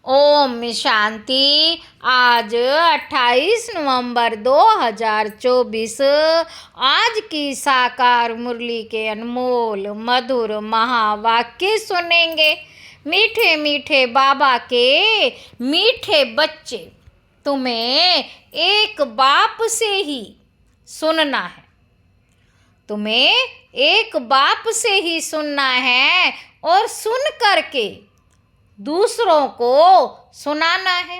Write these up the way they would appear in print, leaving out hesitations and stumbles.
ओम शांति। आज 28 नवंबर 2024 आज की साकार मुरली के अनमोल मधुर महावाक्य सुनेंगे। मीठे मीठे बाबा के मीठे बच्चे, तुम्हें एक बाप से ही सुनना है। तुम्हें एक बाप से ही सुनना है और सुन करके दूसरों को सुनाना है।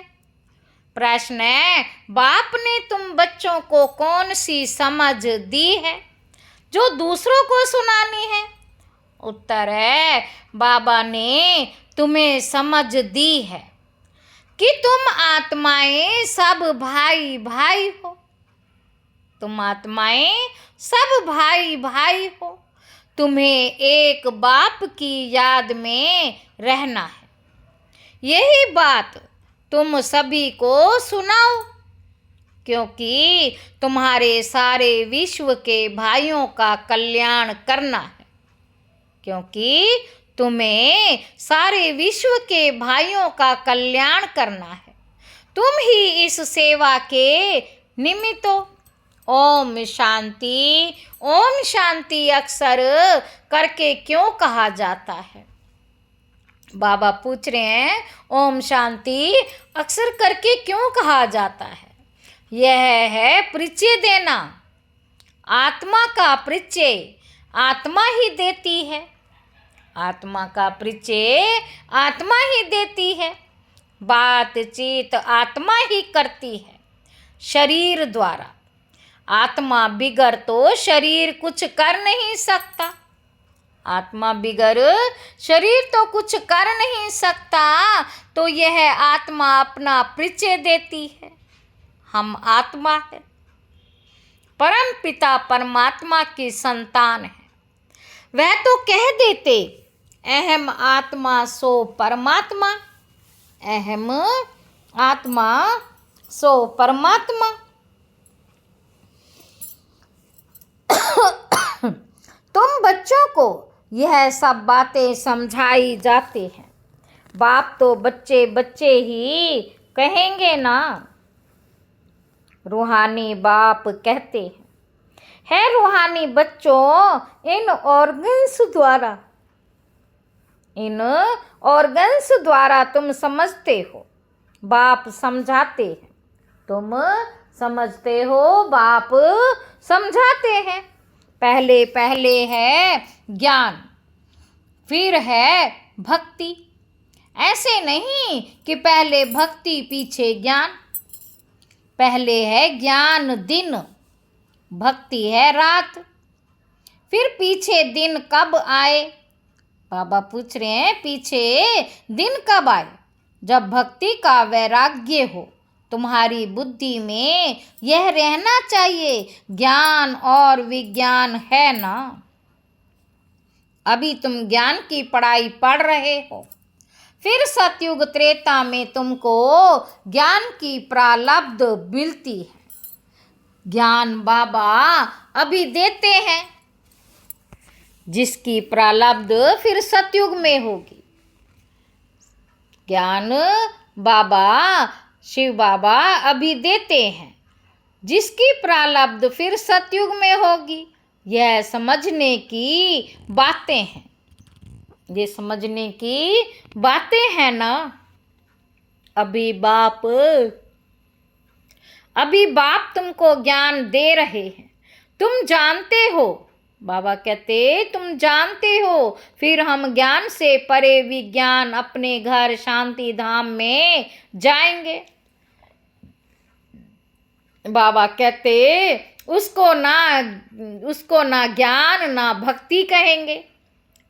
प्रश्न है, बाप ने तुम बच्चों को कौन सी समझ दी है जो दूसरों को सुनानी है? उत्तर है, बाबा ने तुम्हें समझ दी है कि तुम आत्माएं सब भाई भाई हो। तुम आत्माएं सब भाई भाई हो। तुम्हें एक बाप की याद में रहना है। यही बात तुम सभी को सुनाओ, क्योंकि तुम्हारे सारे विश्व के भाइयों का कल्याण करना है। क्योंकि तुम्हें सारे विश्व के भाइयों का कल्याण करना है। तुम ही इस सेवा के निमित्त हो। ओम शांति। ओम शांति अक्सर करके क्यों कहा जाता है? बाबा पूछ रहे हैं, ओम शांति अक्सर करके क्यों कहा जाता है? यह है परिचय देना। आत्मा का परिचय आत्मा ही देती है। आत्मा का परिचय आत्मा ही देती है। बातचीत आत्मा ही करती है शरीर द्वारा। आत्मा बिगर तो शरीर कुछ कर नहीं सकता। आत्मा बिगर शरीर तो कुछ कर नहीं सकता। तो यह आत्मा अपना परिचय देती है। हम आत्मा है, परम पिता परमात्मा की संतान है। वह तो कह देते, अहम आत्मा सो परमात्मा। अहम आत्मा सो परमात्मा। तुम बच्चों को यह सब बातें समझाई जाती हैं। बाप तो बच्चे बच्चे ही कहेंगे ना। रूहानी बाप कहते हैं, है रूहानी बच्चों, इन ऑर्गन्स द्वारा तुम समझते हो, बाप समझाते हैं। तुम समझते हो, बाप समझाते हैं। पहले पहले है ज्ञान, फिर है भक्ति। ऐसे नहीं कि पहले भक्ति पीछे ज्ञान। पहले है ज्ञान दिन, भक्ति है रात। फिर पीछे दिन कब आए? बाबा पूछ रहे हैं, पीछे दिन कब आए? जब भक्ति का वैराग्य हो। तुम्हारी बुद्धि में यह रहना चाहिए, ज्ञान और विज्ञान है ना। अभी तुम ज्ञान की पढ़ाई पढ़ रहे हो। फिर सतयुग त्रेता में तुमको ज्ञान की प्रारब्ध मिलती है। ज्ञान बाबा अभी देते हैं, जिसकी प्रारब्ध फिर सतयुग में होगी। ज्ञान बाबा शिव बाबा अभी देते हैं, जिसकी प्रारब्ध फिर सतयुग में होगी। यह समझने की बातें हैं। ये समझने की बातें हैं ना। अभी बाप तुमको ज्ञान दे रहे हैं। तुम जानते हो। बाबा कहते, तुम जानते हो। फिर हम ज्ञान से परे विज्ञान अपने घर शांति धाम में जाएंगे। बाबा कहते, उसको ना ज्ञान ना भक्ति कहेंगे।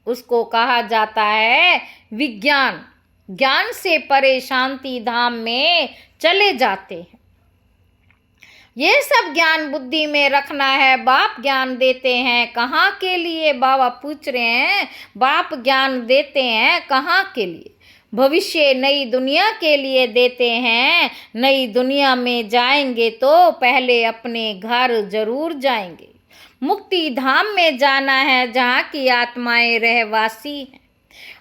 उसको कहा जाता है विज्ञान। ज्ञान से परे शांति धाम में चले जाते हैं। यह सब ज्ञान बुद्धि में रखना है। बाप ज्ञान देते हैं कहाँ के लिए? बाबा पूछ रहे हैं, बाप ज्ञान देते हैं कहाँ के लिए? भविष्य नई दुनिया के लिए देते हैं। नई दुनिया में जाएंगे तो पहले अपने घर जरूर जाएंगे। मुक्ति धाम में जाना है, जहाँ की आत्माएं रहवासी हैं।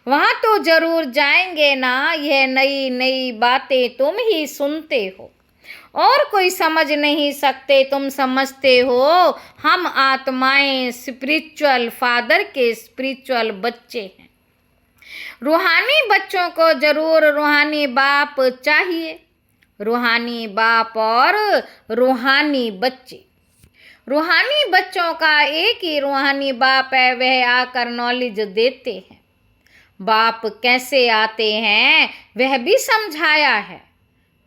वहाँ तो जरूर जाएंगे ना, यह नई नई बातें तुम ही सुनते हो और कोई समझ नहीं सकते, तुम समझते हो। हम आत्माएं स्पिरिचुअल फादर के स्पिरिचुअल बच्चे हैं। रूहानी बच्चों को जरूर रूहानी बाप चाहिए। रूहानी बाप और रूहानी बच्चे। रूहानी बच्चों का एक ही रूहानी बाप है, वह आकर नॉलेज देते हैं। बाप कैसे आते हैं वह भी समझाया है।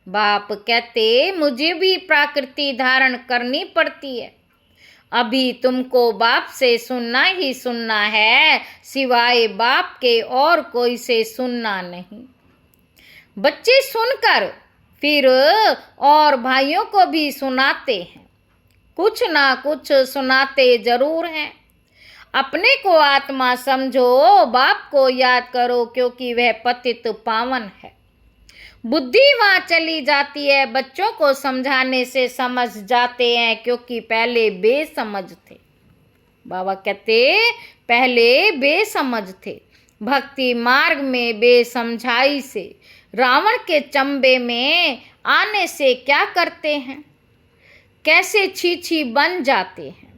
बाप कहते मुझे भी प्रकृति धारण करनी पड़ती है। अभी तुमको बाप से सुनना ही सुनना है, सिवाय बाप के और कोई से सुनना नहीं। बच्चे सुनकर फिर और भाइयों को भी सुनाते हैं, कुछ ना कुछ सुनाते जरूर हैं। अपने को आत्मा समझो, बाप को याद करो, क्योंकि वह पतित पावन है। बुद्धि वहाँ चली जाती है, बच्चों को समझाने से समझ जाते हैं, क्योंकि पहले बेसमझ थे। बाबा कहते पहले बेसमझ थे। भक्ति मार्ग में बेसमझाई से, रावण के चंबे में आने से क्या करते हैं, कैसे छी बन जाते हैं।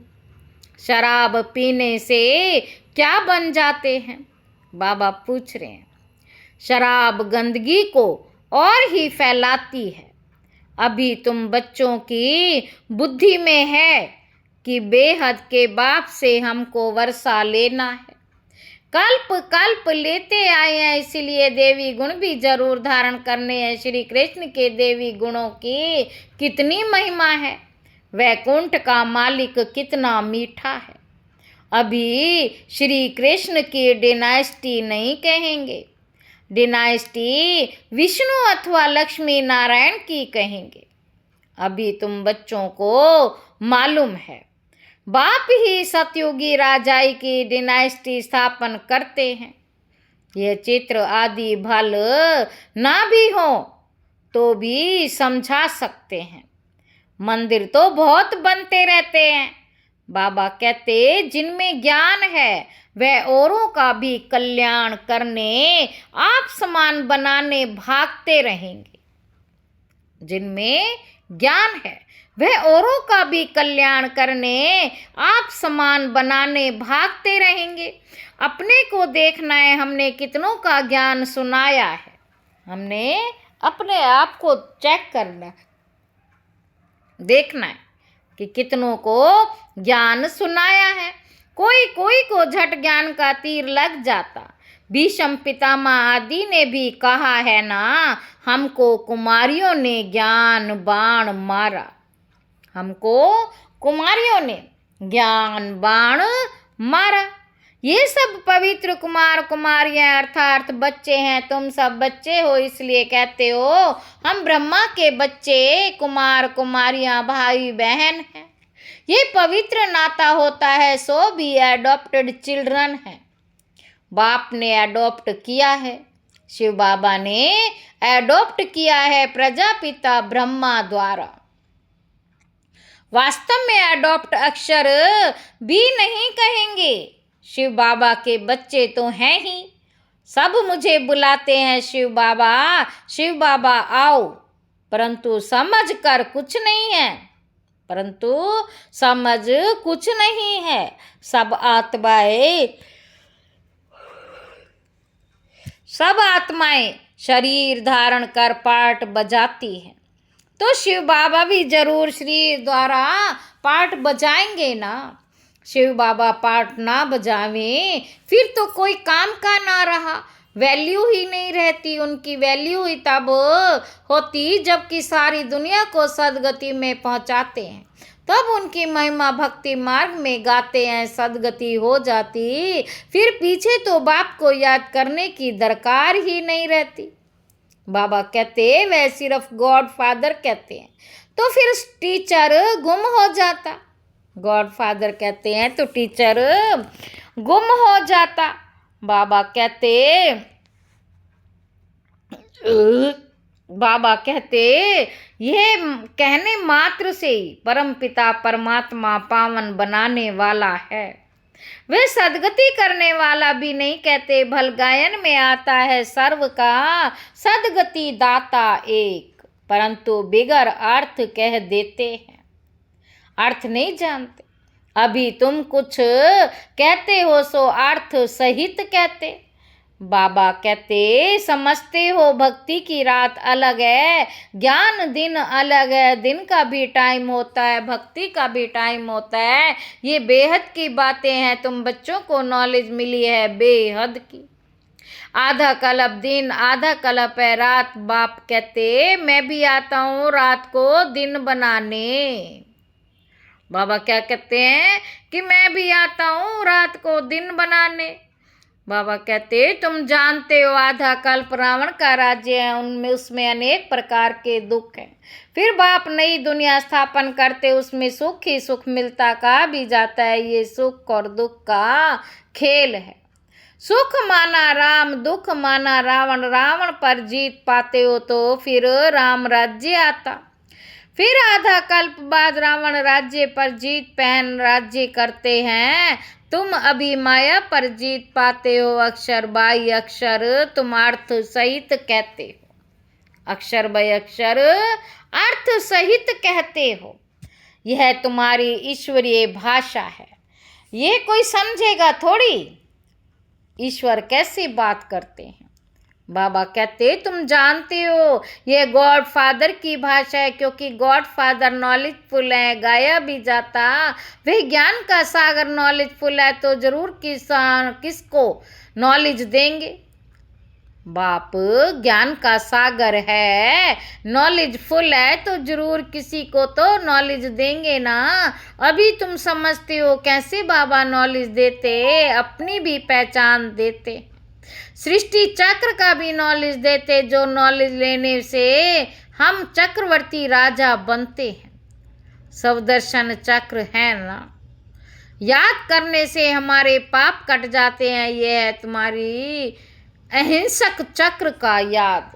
शराब पीने से क्या बन जाते हैं, बाबा पूछ रहे हैं। शराब गंदगी को और ही फैलाती है। अभी तुम बच्चों की बुद्धि में है कि बेहद के बाप से हमको वर्षा लेना है। कल्प कल्प लेते आए हैं, इसीलिए देवी गुण भी जरूर धारण करने हैं। श्री कृष्ण के देवी गुणों की कितनी महिमा है, वैकुंठ का मालिक कितना मीठा है। अभी श्री कृष्ण की डिनाइस्टी नहीं कहेंगे, डिनाइस्टी विष्णु अथवा लक्ष्मी नारायण की कहेंगे। अभी तुम बच्चों को मालूम है, बाप ही सतयुगी राजाई की डिनाइस्टी स्थापन करते हैं। यह चित्र आदि भल ना भी हो तो भी समझा सकते हैं। मंदिर तो बहुत बनते रहते हैं। बाबा कहते जिनमें ज्ञान है वह औरों का भी कल्याण करने, आप समान बनाने भागते रहेंगे। जिनमें ज्ञान है वह औरों का भी कल्याण करने, आप समान बनाने भागते रहेंगे। अपने को देखना है, हमने कितनों का ज्ञान सुनाया है। हमने अपने आप को चेक करना है, देखना है कि कितनों को ज्ञान सुनाया है। कोई कोई को झट ज्ञान का तीर लग जाता। भीष्म पितामह आदि ने भी कहा है ना, हमको कुमारियों ने ज्ञान बाण मारा। हमको कुमारियों ने ज्ञान बाण मारा। ये सब पवित्र कुमार कुमारियां अर्थात बच्चे हैं। तुम सब बच्चे हो, इसलिए कहते हो हम ब्रह्मा के बच्चे, कुमार कुमारियां भाई बहन हैं। ये पवित्र नाता होता है, सो भी एडॉप्टेड चिल्ड्रन है। बाप ने एडॉप्ट किया है, शिव बाबा ने एडॉप्ट किया है प्रजापिता ब्रह्मा द्वारा। वास्तव में एडॉप्ट अक्षर भी नहीं कहेंगे। शिव बाबा के बच्चे तो हैं ही। सब मुझे बुलाते हैं शिव बाबा आओ, परंतु समझ कर कुछ नहीं है, परंतु समझ कुछ नहीं है। सब आत्माएं शरीर धारण कर पार्ट बजाती हैं, तो शिव बाबा भी जरूर शरीर द्वारा पार्ट बजाएंगे ना। शिव बाबा पार्ट ना बजावें फिर तो कोई काम का ना रहा, वैल्यू ही नहीं रहती। उनकी वैल्यू ही तब होती जबकि सारी दुनिया को सदगति में पहुंचाते हैं, तब उनकी महिमा भक्ति मार्ग में गाते हैं, सदगति हो जाती। फिर पीछे तो बाप को याद करने की दरकार ही नहीं रहती। बाबा कहते वह सिर्फ गॉड फादर कहते हैं, तो फिर टीचर गुम हो जाता। गॉड फादर कहते हैं तो टीचर गुम हो जाता। बाबा कहते यह कहने मात्र से ही परमपिता परमात्मा पावन बनाने वाला है। वे सदगति करने वाला भी नहीं कहते, भल गायन में आता है सर्व का सदगति दाता एक, परंतु बिगर अर्थ कह देते हैं, अर्थ नहीं जानते। अभी तुम कुछ कहते हो सो अर्थ सहित कहते। बाबा कहते समझते हो भक्ति की रात अलग है, ज्ञान दिन अलग है, दिन का भी टाइम होता है, भक्ति का भी टाइम होता है। ये बेहद की बातें हैं, तुम बच्चों को नॉलेज मिली है बेहद की। आधा कल्प दिन आधा कल्प है रात। बाप कहते मैं भी आता हूँ रात को दिन बनाने। बाबा क्या कहते हैं कि मैं भी आता हूँ रात को दिन बनाने। बाबा कहते तुम जानते हो आधा कल्प रावण का राज्य है, उनमें उसमें अनेक प्रकार के दुख हैं। फिर बाप नई दुनिया स्थापन करते, उसमें सुख ही सुख मिलता, कहा भी जाता है ये सुख और दुख का खेल है। सुख माना राम, दुख माना रावण, रावण पर जीत पाते हो तो फिर राम राज्य आता। फिर आधा कल्प बाद रावण राज्य पर जीत पहन राज्य करते हैं, तुम अभी माया पर जीत पाते हो। अक्षर बाई अक्षर तुम अर्थ सहित कहते हो, अक्षर बाई अक्षर अर्थ सहित कहते हो। यह तुम्हारी ईश्वरीय भाषा है, ये कोई समझेगा थोड़ी ईश्वर कैसे बात करते हैं। बाबा कहते तुम जानते हो ये गॉड फादर की भाषा है, क्योंकि गॉड फादर नॉलेजफुल है। गाया भी जाता वे ज्ञान का सागर नॉलेजफुल है, तो जरूर किसको नॉलेज देंगे। बाप ज्ञान का सागर है, नॉलेजफुल है, तो जरूर किसी को तो नॉलेज देंगे ना। अभी तुम समझते हो कैसे बाबा नॉलेज देते, अपनी भी पहचान देते, सृष्टि चक्र का भी नॉलेज देते, जो नॉलेज लेने से हम चक्रवर्ती राजा बनते हैं। सवदर्शन चक्र है ना, याद करने से हमारे पाप कट जाते हैं। यह है तुम्हारी अहिंसक चक्र का याद,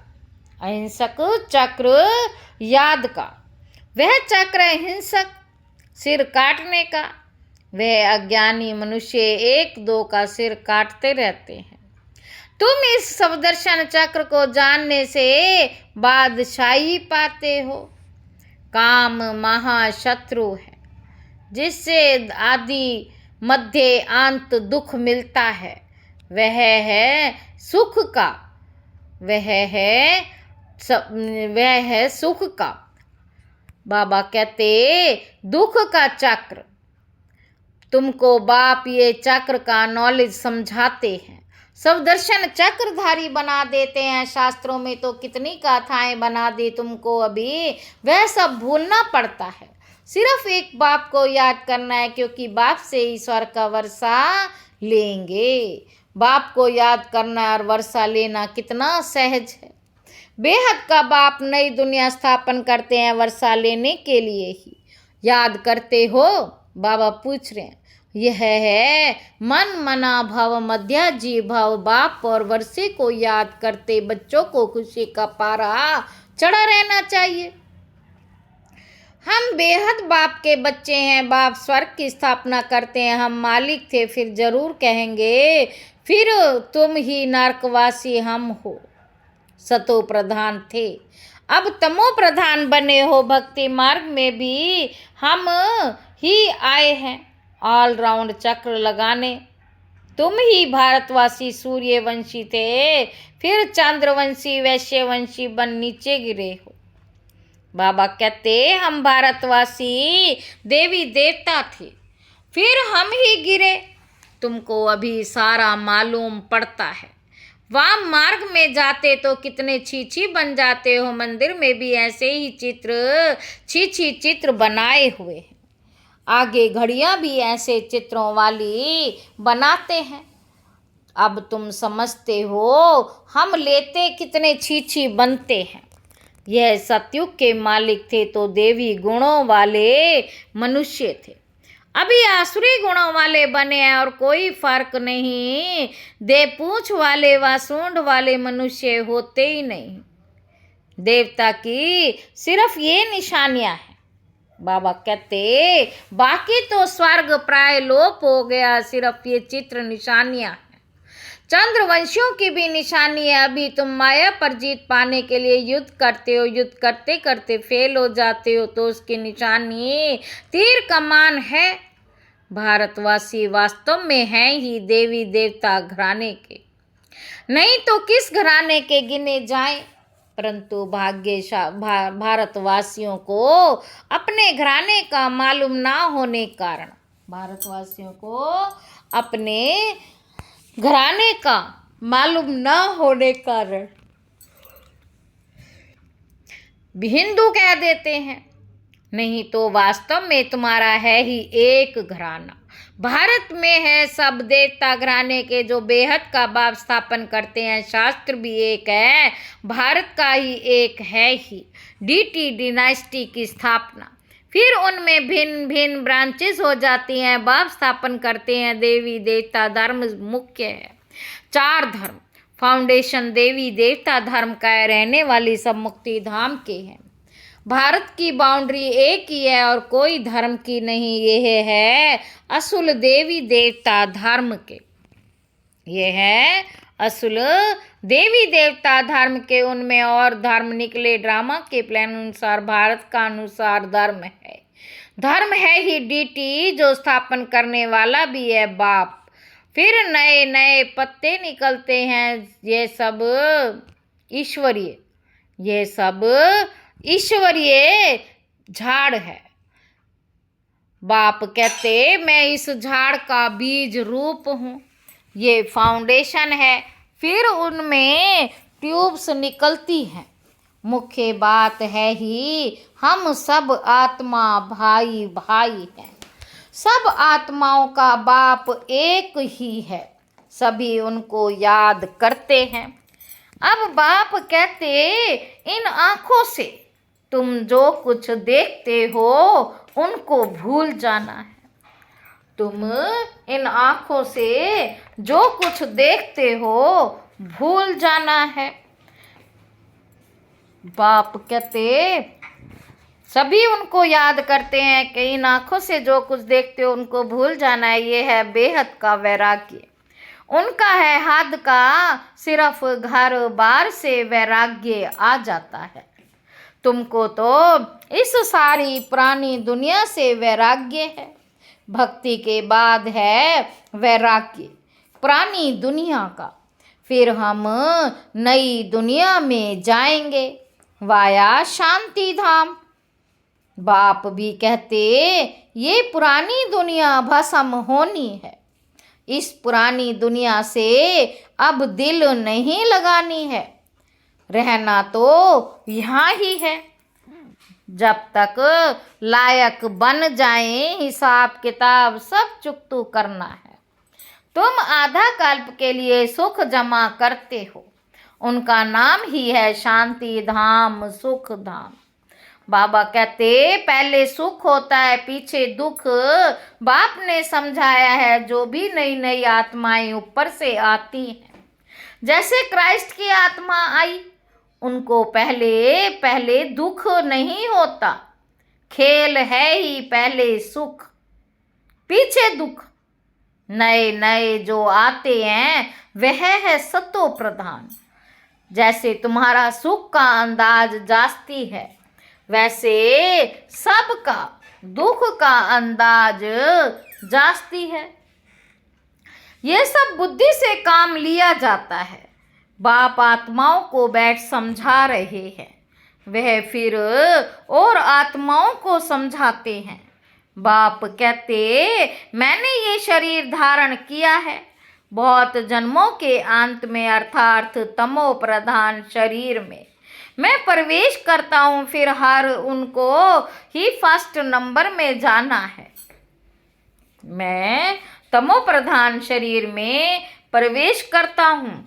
अहिंसक चक्र याद का। वह चक्र अहिंसक सिर काटने का, वह अज्ञानी मनुष्य एक दो का सिर काटते रहते हैं। तुम इस सवदर्शन चक्र को जानने से बादशाही पाते हो। काम महाशत्रु है, जिससे आदि मध्य अंत दुख मिलता है। वह है सुख का, वह है सुख का। बाबा कहते दुख का चक्र, तुमको बाप ये चक्र का नॉलेज समझाते हैं, सवदर्शन चक्रधारी बना देते हैं। शास्त्रों में तो कितनी गाथाएं बना दी तुमको, अभी वह सब भूलना पड़ता है। सिर्फ एक बाप को याद करना है, क्योंकि बाप से ईश्वर का वर्षा लेंगे। बाप को याद करना और वर्षा लेना कितना सहज है। बेहद का बाप नई दुनिया स्थापन करते हैं वर्षा लेने के लिए ही। याद करते हो? बाबा पूछ रहे हैं। यह है मन मना भव मध्या जी भव। बाप और वर्षे को याद करते बच्चों को खुशी का पारा चढ़ा रहना चाहिए। हम बेहद बाप के बच्चे हैं। बाप स्वर्ग की स्थापना करते हैं, हम मालिक थे, फिर जरूर कहेंगे फिर तुम ही नरकवासी हम हो। सतो प्रधान थे, अब तमो प्रधान बने हो। भक्ति मार्ग में भी हम ही आए हैं ऑलराउंड चक्र लगाने। तुम ही भारतवासी सूर्यवंशी थे, फिर चंद्रवंशी वैश्यवंशी बन नीचे गिरे हो। बाबा कहते हम भारतवासी देवी देवता थे, फिर हम ही गिरे। तुमको अभी सारा मालूम पड़ता है। वाम मार्ग में जाते तो कितने छीछी बन जाते हो। मंदिर में भी ऐसे ही छीछी चित्र बनाए हुए हैं। आगे घड़ियां भी ऐसे चित्रों वाली बनाते हैं। अब तुम समझते हो हम लेते कितने छीछी बनते हैं। यह सतयुग के मालिक थे तो देवी गुणों वाले मनुष्य थे, अभी आसुरी गुणों वाले बने हैं और कोई फर्क नहीं। दे पूंछ वाले व सूंड वाले मनुष्य होते ही नहीं। देवता की सिर्फ ये निशानियां हैं। बाबा कहते बाकी तो स्वर्ग प्राय लोप हो गया, सिर्फ ये चित्र निशानियां हैं। चंद्रवंशियों की भी निशानी है। अभी तुम माया पर जीत पाने के लिए युद्ध करते हो, युद्ध करते करते फेल हो जाते हो, तो उसकी निशानी तीर कमान है। भारतवासी वास्तव में हैं ही देवी देवता घराने के, नहीं तो किस घराने के गिने जाएं। परंतु भारतवासियों को अपने घराने का मालूम ना होने कारण, भारतवासियों को अपने घराने का मालूम ना होने कारण हिंदू कह देते हैं, नहीं तो वास्तव में तुम्हारा है ही एक घराना। भारत में है सब देवता घराने के जो बेहद का बाप स्थापन करते हैं। शास्त्र भी एक है, भारत का ही एक है ही डीटी डिनाइस्टी की स्थापना। फिर उनमें भिन्न भिन्न ब्रांचेस हो जाती हैं, बाप स्थापन करते हैं। देवी देवता धर्म मुख्य है, 4 धर्म फाउंडेशन देवी देवता धर्म का है, रहने वाली सब मुक्ति धाम के हैं। भारत की बाउंड्री एक ही है और कोई धर्म की नहीं, यह है असुल देवी देवता धर्म के, यह है असुल देवी देवता धर्म के। उनमें और धर्म निकले ड्रामा के प्लान अनुसार, भारत का अनुसार धर्म है। धर्म है ही डीटी जो स्थापन करने वाला भी है बाप। फिर नए नए पत्ते निकलते हैं, ये सब ईश्वरीय, ये सब ईश्वरीय झाड़ है। बाप कहते मैं इस झाड़ का बीज रूप हूँ, ये फाउंडेशन है। फिर उनमें ट्यूब्स निकलती हैं। मुख्य बात है ही हम सब आत्मा भाई भाई हैं। सब आत्माओं का बाप एक ही है, सभी उनको याद करते हैं। अब बाप कहते इन आँखों से तुम जो कुछ देखते हो उनको भूल जाना है। तुम इन आँखों से जो कुछ देखते हो भूल जाना है। बाप कहते सभी उनको याद करते हैं कि इन आँखों से जो कुछ देखते हो उनको भूल जाना है। ये है बेहद का वैराग्य। उनका है हद का, सिर्फ घर बार से वैराग्य आ जाता है। तुमको तो इस सारी पुरानी दुनिया से वैराग्य है। भक्ति के बाद है वैराग्य पुरानी दुनिया का। फिर हम नई दुनिया में जाएंगे वाया शांति धाम। बाप भी कहते ये पुरानी दुनिया भस्म होनी है। इस पुरानी दुनिया से अब दिल नहीं लगानी है, रहना तो यहाँ ही है। जब तक लायक बन जाएं, हिसाब किताब सब चुकतू करना है। तुम आधा कल्प के लिए सुख जमा करते हो, उनका नाम ही है शांति धाम, सुख धाम। बाबा कहते पहले सुख होता है, पीछे दुख। बाप ने समझाया है जो भी नई नई आत्माएं ऊपर से आती हैं, जैसे क्राइस्ट की आत्मा आई, उनको पहले पहले दुख नहीं होता। खेल है ही पहले सुख पीछे दुख। नए नए जो आते हैं वह है सतो प्रधान। जैसे तुम्हारा सुख का अंदाज जास्ती है, वैसे सबका दुख का अंदाज जास्ती है। ये सब बुद्धि से काम लिया जाता है। बाप आत्माओं को बैठ समझा रहे हैं, वह फिर और आत्माओं को समझाते हैं। बाप कहते मैंने ये शरीर धारण किया है बहुत जन्मों के अंत में, अर्थात तमो प्रधान शरीर में मैं प्रवेश करता हूँ। फिर हर उनको ही फर्स्ट नंबर में जाना है। मैं तमो प्रधान शरीर में प्रवेश करता हूँ,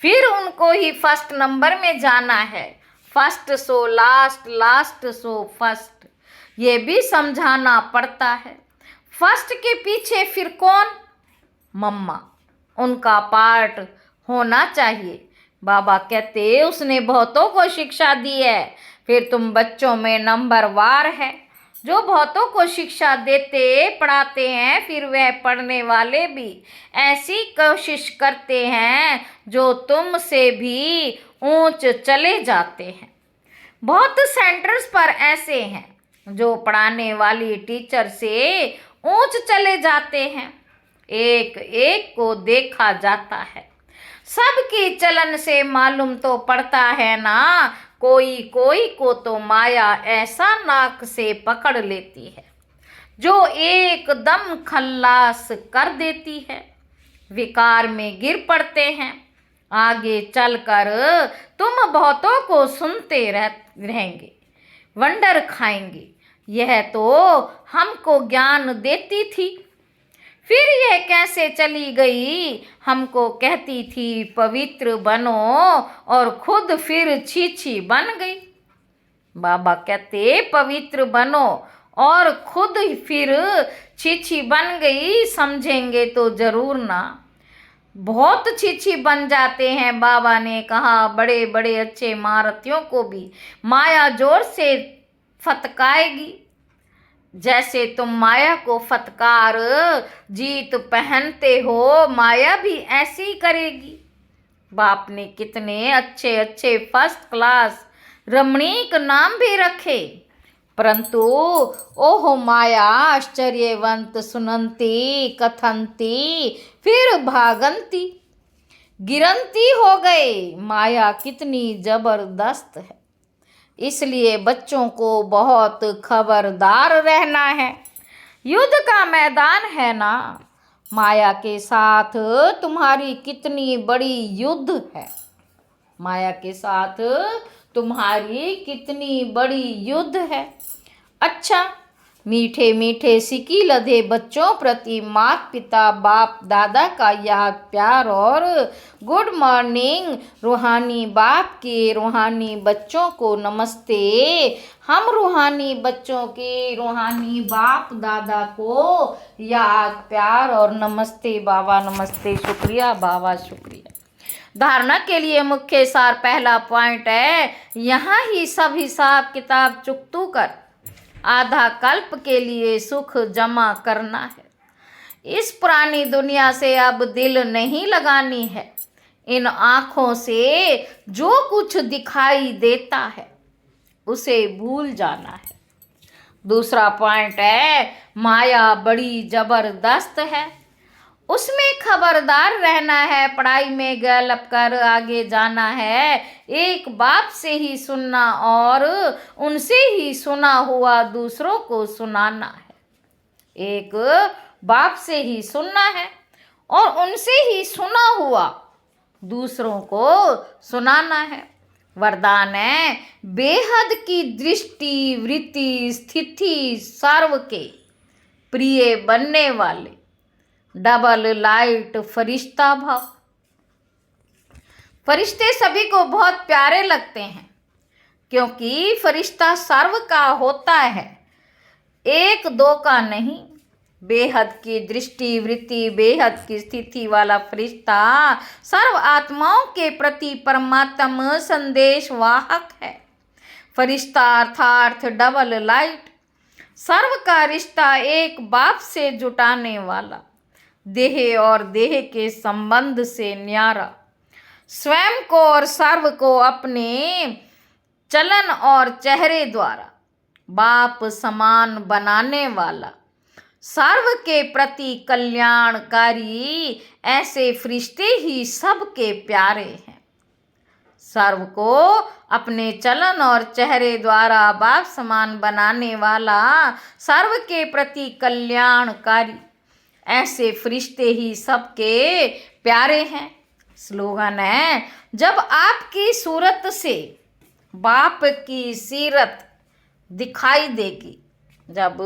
फिर उनको ही फर्स्ट नंबर में जाना है। First so last, last so first, ये भी समझाना पड़ता है। फर्स्ट के पीछे फिर कौन? मम्मा, उनका पार्ट होना चाहिए। बाबा कहते उसने बहुतों को शिक्षा दी है, फिर तुम बच्चों में नंबरवार है। जो बहुतों को शिक्षा देते पढ़ाते हैं, फिर वह पढ़ने वाले भी ऐसी कोशिश करते हैं जो तुमसे भी ऊंच चले जाते हैं। बहुत सेंटर्स पर ऐसे हैं जो पढ़ाने वाली टीचर से ऊंच चले जाते हैं। एक एक को देखा जाता है, सबकी चलन से मालूम तो पड़ता है ना। कोई कोई को तो माया ऐसा नाक से पकड़ लेती है जो एकदम खल्लास कर देती है। विकार में गिर पड़ते हैं। आगे चलकर तुम बहुतों को सुनते रहेंगे, वंडर खाएंगे, यह तो हमको ज्ञान देती थी, फिर यह कैसे चली गई। हमको कहती थी पवित्र बनो और खुद फिर छीछी बन गई। बाबा कहते पवित्र बनो और खुद फिर छीछी बन गई। समझेंगे तो जरूर ना, बहुत छीछी बन जाते हैं। बाबा ने कहा बड़े बड़े अच्छे महारथियों को भी माया जोर से फटकाएगी। जैसे तुम माया को फटकार जीत पहनते हो, माया भी ऐसे ही करेगी। बाप ने कितने अच्छे अच्छे फर्स्ट क्लास रमणीक नाम भी रखे, परंतु ओहो माया आश्चर्यवंत सुनंती कथंती फिर भागंती, गिरंती हो गए। माया कितनी जबरदस्त है, इसलिए बच्चों को बहुत खबरदार रहना है। युद्ध का मैदान है ना, माया के साथ तुम्हारी कितनी बड़ी युद्ध है। माया के साथ तुम्हारी कितनी बड़ी युद्ध है। अच्छा, मीठे मीठे सिकी लधे बच्चों प्रति माता पिता बाप दादा का याद प्यार और गुड मॉर्निंग। रूहानी बाप के रूहानी बच्चों को नमस्ते। हम रूहानी बच्चों के रूहानी बाप दादा को याद प्यार और नमस्ते बाबा, नमस्ते, शुक्रिया बाबा, शुक्रिया। धारणा के लिए मुख्य सार पहला पॉइंट है, यहाँ ही सब हिसाब किताब चुकतू कर आधा कल्प के लिए सुख जमा करना है। इस पुरानी दुनिया से अब दिल नहीं लगानी है। इन आँखों से जो कुछ दिखाई देता है उसे भूल जाना है। दूसरा पॉइंट है, माया बड़ी जबरदस्त है, उसमें खबरदार रहना है। पढ़ाई में गलप कर आगे जाना है। एक बाप से ही सुनना और उनसे ही सुना हुआ दूसरों को सुनाना है। एक बाप से ही सुनना है और उनसे ही सुना हुआ दूसरों को सुनाना है। वरदान है, बेहद की दृष्टि वृत्ति स्थिति सर्व के प्रिय बनने वाले डबल लाइट फरिश्ता भाव। फरिश्ते सभी को बहुत प्यारे लगते हैं क्योंकि फरिश्ता सर्व का होता है, एक दो का नहीं। बेहद की दृष्टि वृत्ति बेहद की स्थिति वाला फरिश्ता सर्व आत्माओं के प्रति परमात्म संदेश वाहक है। फरिश्ता अर्थात डबल लाइट, सर्व का रिश्ता एक बाप से जुटाने वाला, देह और देह के संबंध से न्यारा, स्वयं को और सर्व को अपने चलन और चेहरे द्वारा बाप समान बनाने वाला, सर्व के प्रति कल्याणकारी। ऐसे फरिश्ते ही सबके प्यारे हैं। सर्व को अपने चलन और चेहरे द्वारा बाप समान बनाने वाला, सर्व के प्रति कल्याणकारी, ऐसे फरिश्ते ही सबके प्यारे हैं। स्लोगन है, जब आपकी सूरत से बाप की सीरत दिखाई देगी, जब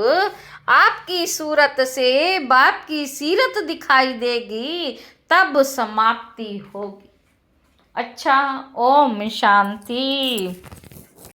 आपकी सूरत से बाप की सीरत दिखाई देगी तब समाप्ति होगी। अच्छा, ओम शांति।